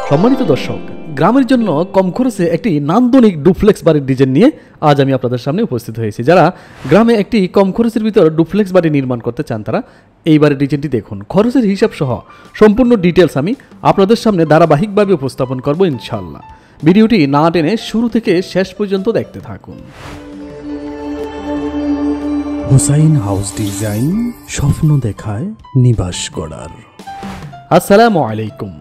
সম্মানিত দর্শক, গ্রামের জন্য কম খরচে একটি নান্দনিক ডুপ্লেক্স বাড়ির ডিজাইন নিয়ে আজ আমি আপনাদের সামনে উপস্থিত হয়েছি। যারা গ্রামে একটি কম খরচের ভিতর ডুপ্লেক্স বাড়ি নির্মাণ করতে চান তারা এই বাড়ির ডিজাইনটি দেখুন। খরচের হিসাব সহ সম্পূর্ণ ডিটেলস আমি আপনাদের সামনে ধারাবাহিকভাবে উপস্থাপন করব ইনশাআল্লাহ। ভিডিওটি না টেনে শুরু থেকে শেষ পর্যন্ত দেখতে থাকুন। হোসাইন হাউস ডিজাইন, স্বপ্ন দেখায় নিবাস গড়ার। আসসালামু আলাইকুম।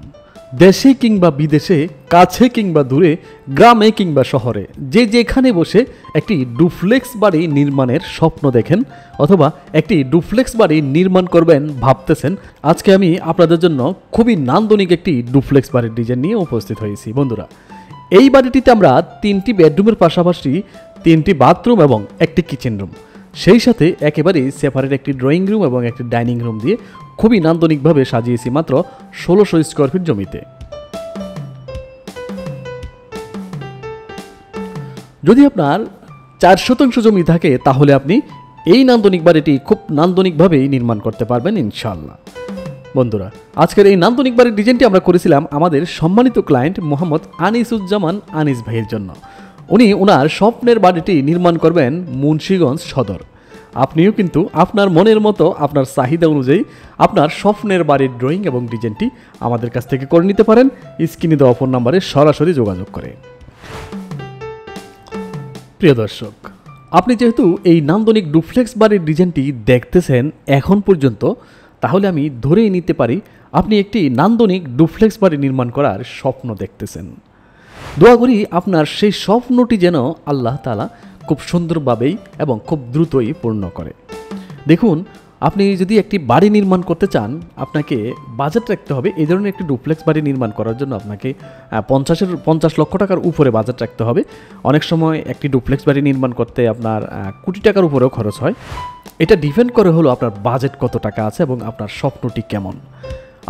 দেশে কিংবা বিদেশে, কাছে কিংবা দূরে, গ্রামে কিংবা শহরে, যে যেখানে বসে একটি ডুপ্লেক্স বাড়ি নির্মাণের স্বপ্ন দেখেন অথবা একটি ডুপ্লেক্স বাড়ি নির্মাণ করবেন ভাবতেছেন, আজকে আমি আপনাদের জন্য খুবই নান্দনিক একটি ডুপ্লেক্স বাড়ির ডিজাইন নিয়ে উপস্থিত হয়েছি। বন্ধুরা, এই বাড়িটিতে আমরা 3টি বেডরুমের পাশাপাশি 3টি বাথরুম এবং একটি কিচেন রুম, সেই সাথে একেবারেই সেপারেট একটি ড্রয়িং রুম এবং একটি ডাইনিং রুম দিয়ে খুবই নান্দনিকভাবে সাজিয়েছি মাত্র 1600 স্কোয়ার ফিট জমিতে। যদি আপনার 4 শতাংশ জমি থাকে তাহলে আপনি এই নান্দনিক বাড়িটি খুব নান্দনিকভাবেই নির্মাণ করতে পারবেন ইনশাআল্লাহ। বন্ধুরা, আজকের এই নান্দনিক বাড়ির ডিজাইনটি আমরা করেছিলাম আমাদের সম্মানিত ক্লায়েন্ট মোহাম্মদ আনিসুজ্জামান আনিস ভাইয়ের জন্য। উনি ওনার স্বপ্নের বাড়িটি নির্মাণ করবেন মুন্সিগঞ্জ সদর। আপনিও কিন্তু আপনার মনের মতো আপনার চাহিদা অনুযায়ী আপনার স্বপ্নের বাড়ির ড্রয়িং এবং ডিজাইনটি আমাদের কাছ থেকে করে নিতে পারেন স্ক্রিনে দেওয়া ফোন নম্বরে সরাসরি যোগাযোগ করে। প্রিয় দর্শক, আপনি যেহেতু এই নান্দনিক ডুপ্লেক্স বাড়ির ডিজাইনটি দেখতেছেন এখন পর্যন্ত, তাহলে আমি ধরেই নিতে পারি আপনি একটি নান্দনিক ডুপ্লেক্স বাড়ি নির্মাণ করার স্বপ্ন দেখতেছেন। দোয়া করি আপনার সেই স্বপ্নটি যেন আল্লাহ তাআলা খুব সুন্দরভাবেই এবং খুব দ্রুতই পূর্ণ করে। দেখুন, আপনি যদি একটি বাড়ি নির্মাণ করতে চান, আপনাকে বাজেট রাখতে হবে। এই ধরনের একটি ডুপ্লেক্স বাড়ি নির্মাণ করার জন্য আপনাকে 50 লক্ষ টাকার উপরে বাজেট রাখতে হবে। অনেক সময় একটি ডুপ্লেক্স বাড়ি নির্মাণ করতে আপনার কোটি টাকার উপরেও খরচ হয়। এটা ডিপেন্ড করে হলো আপনার বাজেট কত টাকা আছে এবং আপনার স্বপ্নটি কেমন।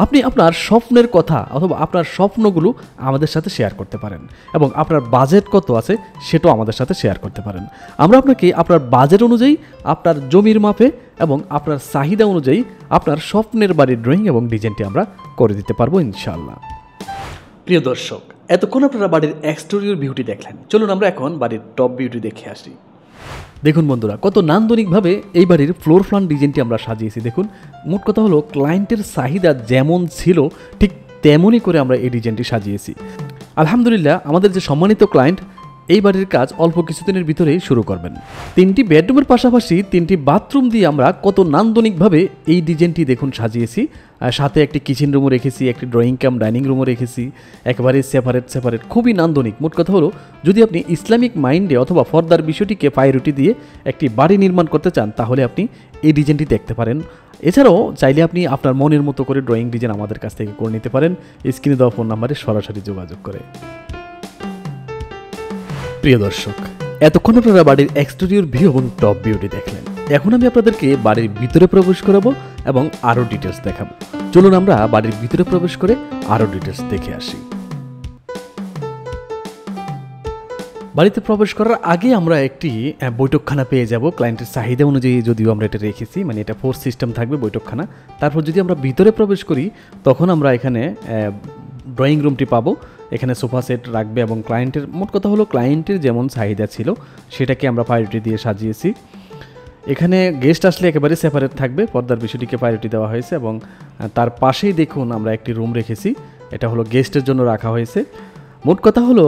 আপনি আপনার স্বপ্নের কথা অথবা আপনার স্বপ্নগুলো আমাদের সাথে শেয়ার করতে পারেন এবং আপনার বাজেট কত আছে সেটাও আমাদের সাথে শেয়ার করতে পারেন। আমরা আপনাকে আপনার বাজেট অনুযায়ী, আপনার জমির মাপে এবং আপনার চাহিদা অনুযায়ী আপনার স্বপ্নের বাড়ির ড্রয়িং এবং ডিজাইনটি আমরা করে দিতে পারবো ইনশাআল্লাহ। প্রিয় দর্শক, এতক্ষণ আপনারা বাড়ির এক্সটেরিয়র ভিউটি দেখলেন। চলুন আমরা এখন বাড়ির টপ ভিউটি দেখে আসি। দেখুন বন্ধুরা, কত নান্দনিকভাবে এই বাড়ির ফ্লোর প্ল্যান ডিজাইনটি আমরা সাজিয়েছি। দেখুন, মোট কথা হলো ক্লায়েন্টের চাহিদা যেমন ছিল ঠিক তেমনই করে আমরা এই ডিজাইনটি সাজিয়েছি। আলহামদুলিল্লাহ, আমাদের যে সম্মানিত ক্লায়েন্ট এই বাড়ির কাজ অল্প কিছুদিনের ভিতরেই শুরু করবেন। 3টি বেডরুমের পাশাপাশি 3টি বাথরুম দিয়ে আমরা কত নান্দনিকভাবে এই ডিজাইনটি দেখুন সাজিয়েছি। সাথে একটি কিচেন রুমও রেখেছি, একটি ড্রয়িং কাম ডাইনিং রুমও রেখেছি, একেবারে সেপারেট খুবই নান্দনিক। মোট কথা হলো, যদি আপনি ইসলামিক মাইন্ডে অথবা ফর্দার বিষয়টিকে প্রায়োরিটি দিয়ে একটি বাড়ি নির্মাণ করতে চান তাহলে আপনি এই ডিজাইনটি দেখতে পারেন। এছাড়াও চাইলে আপনি আপনার মনের মতো করে ড্রয়িং ডিজাইন আমাদের কাছ থেকে করে নিতে পারেন স্ক্রিনে দেওয়া ফোন নাম্বারে সরাসরি যোগাযোগ করে। প্রিয় দর্শক, এতক্ষণ আপনারা বাড়ির এক্সটেরিয়র ভিউ এবং টপ ভিউটি দেখলেন। এখন আমি আপনাদেরকে বাড়ির ভিতরে প্রবেশ করাবো এবং আরও ডিটেলস দেখাবো। চলুন আমরা বাড়ির ভিতরে প্রবেশ করে আরও ডিটেলস দেখে আসি। বাড়িতে প্রবেশ করার আগে আমরা একটি বৈঠকখানা পেয়ে যাব ক্লায়েন্টের চাহিদা অনুযায়ী, যদিও আমরা এটা রেখেছি, মানে এটা 4 সিস্টেম থাকবে বৈঠকখানা। তারপর যদি আমরা ভিতরে প্রবেশ করি তখন আমরা এখানে ড্রয়িং রুমটি পাবো। এখানে সোফা সেট রাখবে এবং ক্লায়েন্টের, মোট কথা হলো ক্লায়েন্টের যেমন চাহিদা ছিল সেটাকে আমরা প্রায়োরিটি দিয়ে সাজিয়েছি। এখানে গেস্ট আসলে একেবারে সেপারেট থাকবে, পর্দার বিষয়টিকে প্রায়োরিটি দেওয়া হয়েছে এবং তার পাশেই দেখুন আমরা একটি রুম রেখেছি, এটা হলো গেস্টের জন্য রাখা হয়েছে। মোট কথা হলো,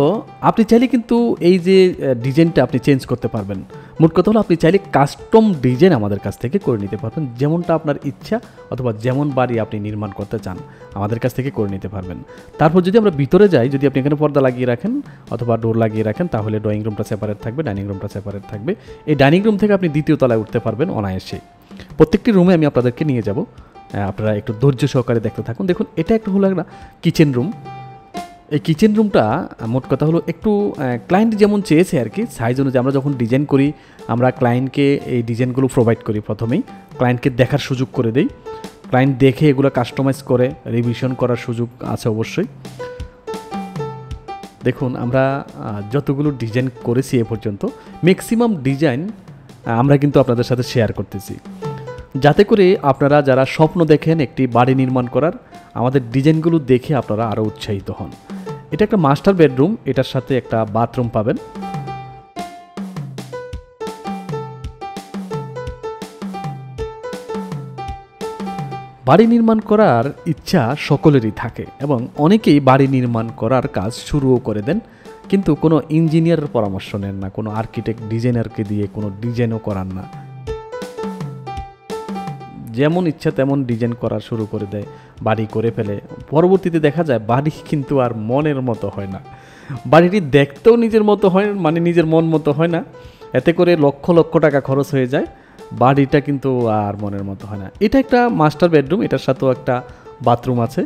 আপনি চাইলে কিন্তু এই যে ডিজাইনটা আপনি চেঞ্জ করতে পারবেন। মোট কথা হলো, আপনি চাইলে কাস্টম ডিজাইন আমাদের কাছ থেকে করে নিতে পারবেন, যেমনটা আপনার ইচ্ছা অথবা যেমন বাড়ি আপনি নির্মাণ করতে চান আমাদের কাছ থেকে করে নিতে পারবেন। তারপর যদি আমরা ভিতরে যাই, যদি আপনি এখানে পর্দা লাগিয়ে রাখেন অথবা ডোর লাগিয়ে রাখেন তাহলে ড্রয়িং রুমটা সেপারেট থাকবে, ডাইনিং রুমটা সেপারেট থাকবে। এই ডাইনিং রুম থেকে আপনি 2য় তলায় উঠতে পারবেন অনায়াসে। প্রত্যেকটি রুমে আমি আপনাদেরকে নিয়ে যাব, আপনারা একটু ধৈর্য সহকারে দেখতে থাকুন। দেখুন, এটা একটা হলো একটা কিচেন রুম। এই কিচেন রুমটা মোট কথা হলো একটু ক্লায়েন্ট যেমন চেয়েছে আর কি, সাইজ অনুযায়ী আমরা যখন ডিজাইন করি আমরা ক্লায়েন্টকে এই ডিজাইনগুলো প্রোভাইড করি। প্রথমেই ক্লায়েন্টকে দেখার সুযোগ করে দেই, ক্লায়েন্ট দেখে এগুলো কাস্টমাইজ করে রিভিশন করার সুযোগ আছে অবশ্যই। দেখুন, আমরা যতগুলো ডিজাইন করেছি এ পর্যন্ত ম্যাক্সিমাম ডিজাইন আমরা কিন্তু আপনাদের সাথে শেয়ার করতেছি, যাতে করে আপনারা যারা স্বপ্ন দেখেন একটি বাড়ি নির্মাণ করার, আমাদের ডিজাইনগুলো দেখে আপনারা আরও উৎসাহিত হন। এটা একটা মাস্টার বেডরুম, এটার সাথে একটা বাথরুম পাবেন। বাড়ি নির্মাণ করার ইচ্ছা সকলেরই থাকে এবং অনেকেই বাড়ি নির্মাণ করার কাজ শুরুও করে দেন, কিন্তু কোনো ইঞ্জিনিয়ারের পরামর্শ নেন না, কোনো আর্কিটেক্ট ডিজাইনারকে দিয়ে কোনো ডিজাইনও করান না। যেমন ইচ্ছা তেমন ডিজাইন করা শুরু করে দেয়, বাড়ি করে ফেলে। পরবর্তীতে দেখা যায় বাড়ি কিন্তু আর মনের মতো হয় না, বাড়িটি দেখতেও নিজের মতো হয়, মানে নিজের মন মতো হয় না। এতে করে লক্ষ লক্ষ টাকা খরচ হয়ে যায়, বাড়িটা কিন্তু আর মনের মতো হয় না। এটা একটা মাস্টার বেডরুম, এটার সাথেও একটা বাথরুম আছে।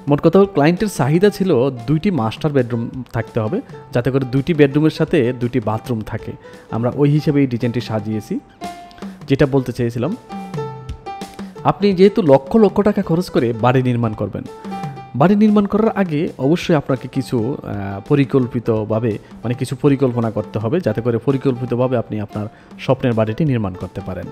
মোট কথা ক্লায়েন্টের চাহিদা ছিল 2টি মাস্টার বেডরুম থাকতে হবে, যাতে করে 2টি বেডরুমের সাথে 2টি বাথরুম থাকে। আমরা ওই হিসেবে এই ডিজাইনটি সাজিয়েছি। যেটা বলতে চেয়েছিলাম, আপনি যেহেতু লক্ষ লক্ষ টাকা খরচ করে বাড়ি নির্মাণ করবেন, বাড়ি নির্মাণ করার আগে অবশ্যই আপনাকে কিছু পরিকল্পিতভাবে মানে কিছু পরিকল্পনা করতে হবে, যাতে করে পরিকল্পিতভাবে আপনি আপনার স্বপ্নের বাড়িটি নির্মাণ করতে পারেন।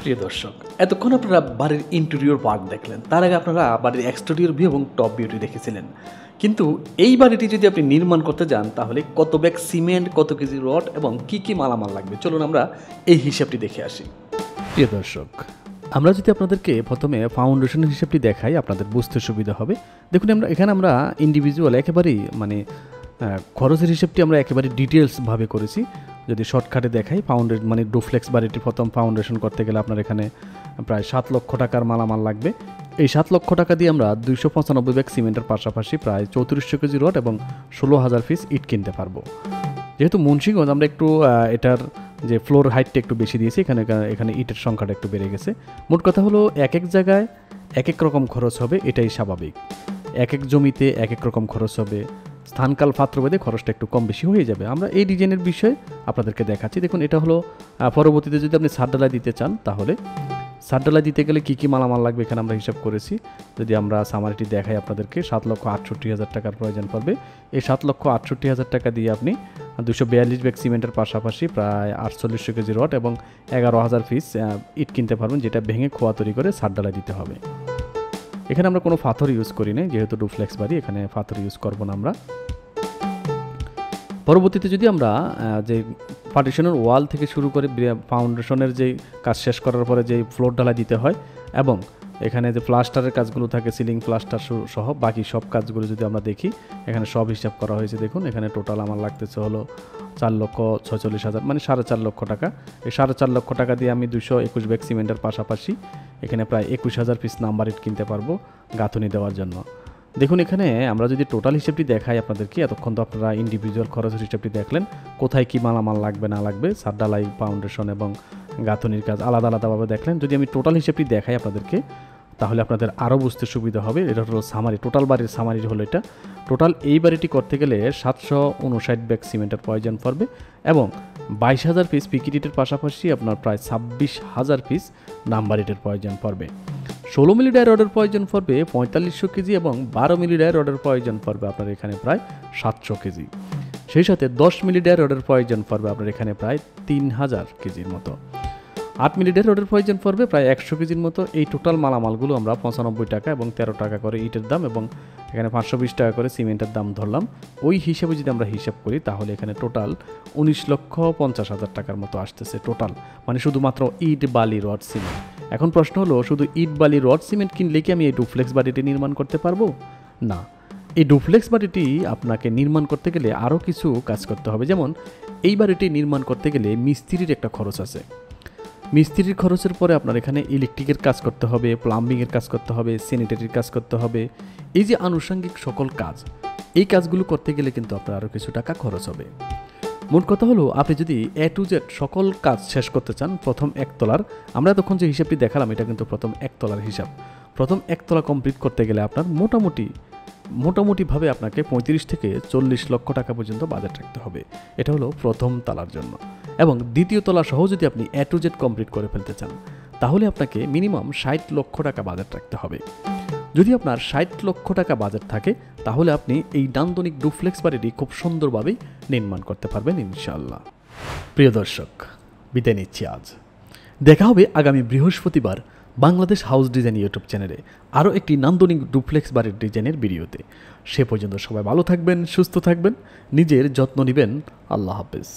প্রিয় দর্শক, এতক্ষণ আপনারা বাড়ির ইন্টেরিয়র পার্ট দেখলেন, তার আগে আপনারা বাড়ির এক্সটেরিয়র ভিউ এবং টপ ভিউটি দেখেছিলেন। কিন্তু এই বাড়িটি যদি আপনি নির্মাণ করতে যান, তাহলে কত ব্যাগ সিমেন্ট, কত কেজি রড এবং কি কি মালামাল লাগবে, চলুন আমরা এই হিসাবটি দেখে আসি। প্রিয় দর্শক, আমরা যদি আপনাদেরকে প্রথমে ফাউন্ডেশনের হিসাবটি দেখাই, আপনাদের বুঝতে সুবিধা হবে। দেখুন এখানে আমরা ইন্ডিভিজুয়াল একেবারেই মানে খরচের হিসাবটি আমরা একেবারে ডিটেলসভাবে করেছি। যদি শর্টকাটে দেখাই, মানে ডুপ্লেক্স বাড়িটি প্রথম ফাউন্ডেশন করতে গেলে আপনার এখানে প্রায় 7 লক্ষ টাকার মালামাল লাগবে। এই 7 লক্ষ টাকা দিয়ে আমরা 295 ব্যাগ সিমেন্টের পাশাপাশি প্রায় 3400 কেজি রড এবং 16,000 পিস ইট কিনতে পারবো। যেহেতু মুন্সিগঞ্জ, আমরা একটু এটার যে ফ্লোর হাইটটা একটু বেশি দিয়েছি, এখানে ইটের সংখ্যাটা একটু বেড়ে গেছে। মোট কথা হলো এক এক জায়গায় এক এক রকম খরচ হবে, এটাই স্বাভাবিক। এক এক জমিতে এক এক রকম খরচ হবে, স্থানকাল পাত্রভেদে খরচটা একটু কম বেশি হয়ে যাবে। আমরা এই ডিজাইনের বিষয়ে আপনাদেরকে দেখাচ্ছি। দেখুন, এটা হলো পরবর্তীতে যদি আপনি ছাদঢালাই দিতে চান, তাহলে ছাদঢালাই দিতে গেলে কী কী মালামাল লাগবে এখানে আমরা হিসাব করেছি। যদি আমরা সামারিটি দেখাই আপনাদেরকে, 7,68,000 টাকার প্রয়োজন পড়বে। এই 7,68,000 টাকা দিয়ে আপনি 242 ব্যাগ সিমেন্টের পাশাপাশি প্রায় 4800 কেজি রড এবং 11,000 পিস ইট কিনতে পারবেন, যেটা ভেঙে খোয়া তৈরি করে ছাদঢালাই দিতে হবে। এখানে আমরা কোনো পাথর ইউজ করি না, যেহেতু ডুপ্লেক্স বাড়ি, এখানে পাথর ইউজ করব না আমরা। পরবর্তীতে যদি আমরা যে পার্টিশনের ওয়াল থেকে শুরু করে ফাউন্ডেশনের যেই কাজ শেষ করার পরে যেই ফ্লোর ঢালাই দিতে হয় এবং এখানে যে প্লাস্টারের কাজগুলো থাকে, সিলিং প্লাস্টার সহ বাকি সব কাজগুলো যদি আমরা দেখি, এখানে সব হিসাব করা হয়েছে। দেখুন, এখানে টোটাল আমার লাগতেছে হলো 4,46,000, মানে 4.5 লক্ষ টাকা। এই 4.5 লক্ষ টাকা দিয়ে আমি 221 ব্যাগ সিমেন্টের পাশাপাশি এখানে প্রায় 21,000 পিস নাম্বার ইট কিনতে পারবো গাঁথুনি দেওয়ার জন্য। দেখুন, এখানে আমরা যদি টোটাল হিসেবটি দেখাই আপনাদেরকে, এতক্ষণ তো আপনারা ইন্ডিভিজুয়াল খরচের হিসেবটি দেখলেন, কোথায় কি মালামাল লাগবে না লাগবে, ছাদঢালাই, ফাউন্ডেশন এবং গাঁথুনির কাজ আলাদা আলাদাভাবে দেখলেন। যদি আমি টোটাল হিসেবটি দেখাই আপনাদেরকে, তাহলে আপনাদের আরও বুঝতে সুবিধা হবে। এটা হলো সামারি, টোটাল বাড়ির সামারি হলো এটা। টোটাল এই বাড়িটি করতে গেলে 759 ব্যাগ সিমেন্টের প্রয়োজন পড়বে এবং 22,000 পিস পিকিটিটের পাশাপাশি আপনার প্রায় 26,000 পিস নাম্বার ইটের প্রয়োজন পড়বে। 16 মিলি ডাই রডের প্রয়োজন পড়বে 4500 কেজি এবং 12 মিলি ডাই রডের প্রয়োজন পড়বে আপনার এখানে প্রায় 700 কেজি। সেই সাথে 10 মিলি ডাই রডের প্রয়োজন পড়বে আপনার এখানে প্রায় 3000 কেজির মতো। 8 মিলি ডাই রডের প্রয়োজন পড়বে প্রায় 100 কেজির মতো। এই টোটাল মালামালগুলো আমরা 95 টাকা এবং 13 টাকা করে ইটের দাম এবং এখানে 520 টাকা করে সিমেন্টের দাম ধরলাম। ওই হিসেবে যদি আমরা হিসাব করি, তাহলে এখানে টোটাল 19,50,000 টাকার মতো আসতেছে টোটাল, মানে শুধুমাত্র ইট, বালি, রড, সিমেন্ট। এখন প্রশ্ন হলো, শুধু ইট, বালি, রড, সিমেন্ট কিনলে কি আমি এই ডুপ্লেক্স বাড়িটি নির্মাণ করতে পারবো? না, এই ডুপ্লেক্স বাড়িটি আপনাকে নির্মাণ করতে গেলে আরও কিছু কাজ করতে হবে। যেমন এই বাড়িটি নির্মাণ করতে গেলে মিস্ত্রির একটা খরচ আছে। মিস্ত্রির খরচের পরে আপনার এখানে ইলেকট্রিকের কাজ করতে হবে, প্লাম্বিংয়ের কাজ করতে হবে, স্যানিটারির কাজ করতে হবে। এই যে আনুষঙ্গিক সকল কাজ, এই কাজগুলো করতে গেলে কিন্তু আপনার আরও কিছু টাকা খরচ হবে। মোট কথা হলো, আপনি যদি A to Z সকল কাজ শেষ করতে চান, প্রথম একতলার, আমরা তখন যে হিসাবটি দেখালাম এটা কিন্তু প্রথম একতলার হিসাব। প্রথম একতলা কমপ্লিট করতে গেলে আপনার মোটামুটিভাবে আপনাকে 35 থেকে 40 লক্ষ টাকা পর্যন্ত বাজেট রাখতে হবে। এটা হলো প্রথম তলার জন্য। এবং দ্বিতীয় তলা সহ যদি আপনি A to Z কমপ্লিট করে ফেলতে চান, তাহলে আপনাকে মিনিমাম 60 লক্ষ টাকা বাজেট রাখতে হবে। যদি আপনার 60 লক্ষ টাকা বাজেট থাকে, তাহলে আপনি এই নান্দনিক ডুপ্লেক্স বাড়িটি খুব সুন্দরভাবেই নির্মাণ করতে পারবেন ইনশাআল্লাহ। প্রিয় দর্শক, বিদায় নিচ্ছি আজ। দেখা হবে আগামী বৃহস্পতিবার বাংলাদেশ হাউস ডিজাইন ইউটিউব চ্যানেলে আরও একটি নান্দনিক ডুপ্লেক্স বাড়ির ডিজাইনের ভিডিওতে। সে পর্যন্ত সবাই ভালো থাকবেন, সুস্থ থাকবেন, নিজের যত্ন নেবেন। আল্লাহ হাফেজ।